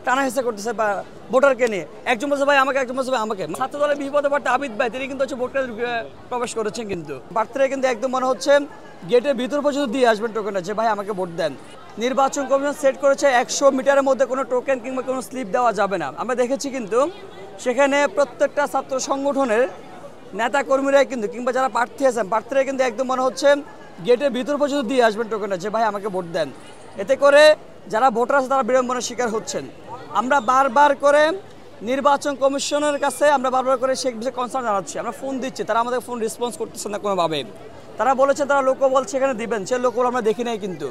টানা হেসা করতেছে বা ভোটারকে নিয়ে। একজন বলছে ভাই আমাকে, একজন বলছে ভাই আমাকে। ছাত্র দলের বিপদে পড়তে আবিদ ভাই তিনি কিন্তু হচ্ছে ভোটটা প্রবেশ করেছেন, কিন্তু প্রার্থীরা কিন্তু একদম মনে হচ্ছে গেটের ভিতর পর্যন্ত দিয়ে আসবেন টোকেনটা যে ভাই আমাকে ভোট দেন। নির্বাচন কমিশন সেট করেছে 100 মিটারের মধ্যে কোনো টোকেন কিংবা কোনো স্লিপ দেওয়া যাবে না। আমরা দেখেছি কিন্তু সেখানে প্রত্যেকটা ছাত্র সংগঠনের নেতা কর্মীরাই কিন্তু কিংবা যারা প্রার্থী আছেন প্রার্থীরা কিন্তু একদম মনে হচ্ছে গেটের ভিতর পর্যন্ত দিয়ে আসবেন টোকেনটা যে ভাই আমাকে ভোট দেন। এতে করে যারা ভোটার আছে তারা বিড়ম্বনার শিকার হচ্ছেন। আমরা বারবার করে নির্বাচন কমিশনের কাছে আমরা বারবার করে সেই বিষয়ে কনসার্ন জানাচ্ছি, আমরা ফোন দিচ্ছি, তারা আমাদের ফোন রেসপন্স করতেছে না কোনোভাবে। তারা বলেছে তারা লোকবল সেখানে দিবেন, সে লোকবল আমরা দেখি নাই। কিন্তু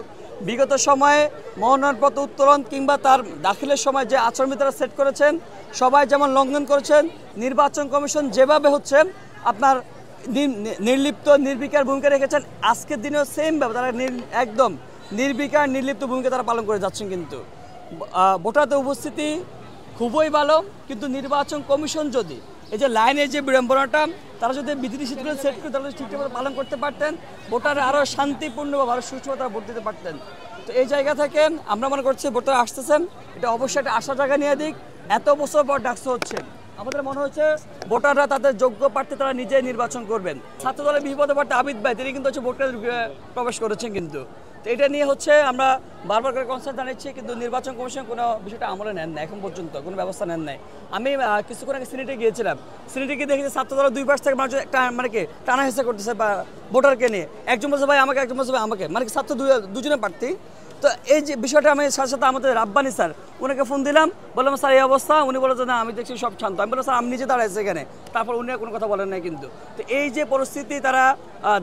বিগত সময়ে মনোনয়নপত্র উত্তোলন কিংবা তার দাখিলের সময় যে আচরণবিধি তারা সেট করেছেন সবাই যেমন লঙ্ঘন করেছেন, নির্বাচন কমিশন যেভাবে হচ্ছে আপনার নির্লিপ্ত নির্বিকার ভূমিকা রেখেছেন, আজকের দিনেও সেমভাবে তারা একদম নির্বিকার নির্লিপ্ত ভূমিকা তারা পালন করে যাচ্ছেন। কিন্তু ভোটারদের উপস্থিতি খুবই ভালো, কিন্তু নির্বাচন কমিশন যদি এই যে লাইনের যে বিড়ম্বনাটা তারা যদি বিধিনিষেধগুলো সেট করে তারা যদি ঠিকঠাকভাবে পালন করতে পারতেন, ভোটার আরও শান্তিপূর্ণভাবে আরও সুষ্ঠুভাবে তারা ভোট দিতে পারতেন। তো এই জায়গা থেকে আমরা মনে করছি ভোটার আসতেছেন, এটা অবশ্যই একটা আশা জায়গা নিয়ে দিক। এত বছর পর ডাকসু হচ্ছে, আমাদের মনে হচ্ছে ভোটাররা তাদের যোগ্য প্রার্থী তারা নিজেই নির্বাচন করবেন। ছাত্র দলের বিপদে পড়তে আবিদ ভাই তিনি কিন্তু হচ্ছে ভোটটা প্রবেশ করেছেন। কিন্তু তো এটা নিয়ে হচ্ছে আমরা বারবার করে কনসার্ন জানাচ্ছি, কিন্তু নির্বাচন কমিশন কোনো বিষয়টা আমলে নেন না, এখন পর্যন্ত কোনো ব্যবস্থা নেন নাই। আমি কিছুক্ষণ আগে সিনেটে গিয়েছিলাম, সিনেটে গিয়ে দেখেছি ছাত্র দলের দুই পাশ থেকে মানুষ একটা মানে কি টানা হেসা করতেছে বা ভোটারকে নিয়ে। একজন বলছে ভাই আমাকে, একজন বলছে ভাই আমাকে, মানে ছাত্র দুজনে প্রার্থী। তো এই যে বিষয়টা আমি সাথে সাথে আমাদের রাব্বানি স্যার ওনাকে ফোন দিলাম, বললাম স্যার এই অবস্থা। উনি বললেন যে না আমি দেখছি সব শান্ত। আমি বললাম স্যার আমি নিজে দাঁড়াইছি এখানে, তারপর উনি কোনো কথা বলেন নাই। কিন্তু তো এই যে পরিস্থিতি, তারা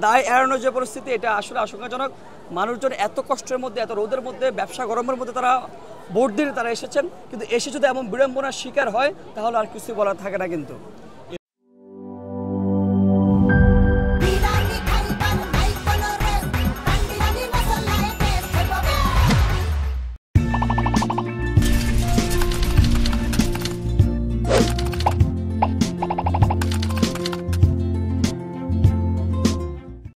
দায় এড়ানোর যে পরিস্থিতি, এটা আসলে আশঙ্কাজনক। মানুষজন এত কষ্টের মধ্যে, এত রোদের মধ্যে, ব্যবসা গরমের মধ্যে তারা ভোট দিতে তারা এসেছেন, কিন্তু এসে যদি এমন বিড়ম্বনার শিকার হয় তাহলে আর কিছু বলার থাকে না। কিন্তু